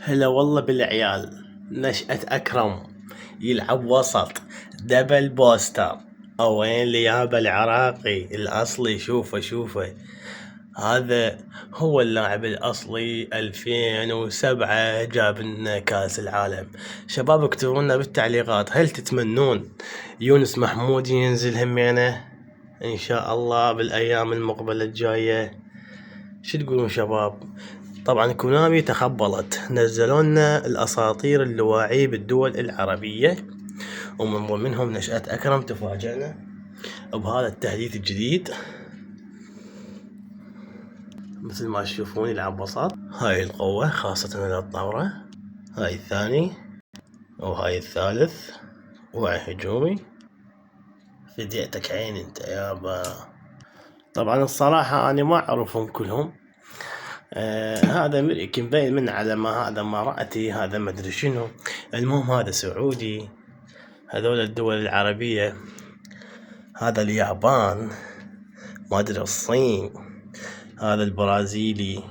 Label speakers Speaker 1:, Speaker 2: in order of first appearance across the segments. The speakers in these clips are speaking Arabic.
Speaker 1: هلا والله بالعيال. نشأة أكرم يلعب وسط دبل بوستر. وين ليابا العراقي الأصلي؟ شوفه هذا هو اللاعب الأصلي. 2007 جاب لنا كأس العالم. شباب اكتبوا لنا بالتعليقات، هل تتمنون يونس محمود ينزل همينه إن شاء الله بالأيام المقبلة الجاية؟ شو تقولون شباب؟ طبعا كونامي تخبلت، نزلوا لنا الاساطير اللواعي بالدول العربية، ومن ضمنهم نشأة اكرم. تفاجأنا بهذا التحديث الجديد. مثل ما تشوفون يلعب وسط، هاي القوة خاصة للطورة، هاي الثاني وهاي الثالث، وهاي هجومي. فديتك عين انت يابا. طبعا الصراحة انا ما اعرفهم كلهم. هذا امريكي مبين من على ما هذا ما رأتي، هذا ما ادري شنو. المهم هذا سعودي، هذول الدول العربية، هذا اليابان، ما ادري الصين، هذا البرازيلي،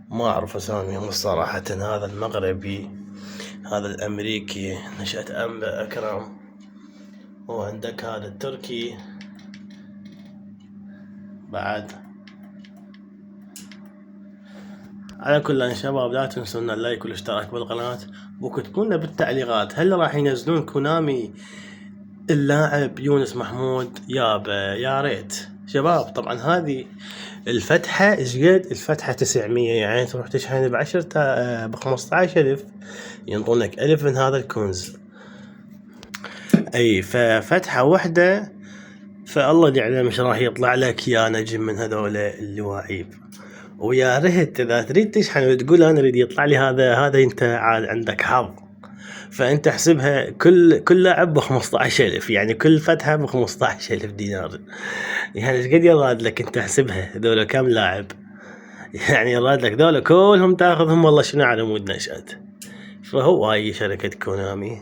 Speaker 1: ما اعرف اساميهم صراحة، هذا المغربي، هذا الامريكي نشأة اكرم، وعندك هذا التركي بعد. على كل شباب لا تنسونا اللايك والاشتراك بالقناة، وكتبوا لنا بالتعليقات هل راح ينزلون كونامي اللاعب يونس محمود؟ يا ريت شباب. طبعا هذه الفتحة ايش قد؟ الفتحة 900، يعني تروح تشحن ب10 ب15 ألف ينطونك 1000 من هذا الكنز. اي ففتحة واحدة، فالله يعلم ايش راح يطلع لك يا نجم من هذول اللواعيب. ويا ريت اذا تريد تشحن وتقول انا اريد يطلع لي هذا انت عاد عندك حظ، فانت احسبها كل لاعب ب15 ألف، يعني كل فتحة ب15 ألف دينار. يعني ايش قد يراد لك انت؟ احسبها ذولا كم لاعب، يعني يراد لك ذولا كلهم تاخذهم والله شنو على مود نشأت. فهو هاي شركة كونامي.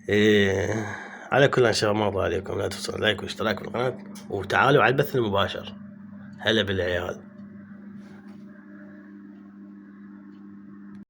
Speaker 1: إيه. على كل ان شاء الله ما عليكم، لا تنسوا لايك واشتراك بالقناة، وتعالوا على البث المباشر. هلا بالعيال.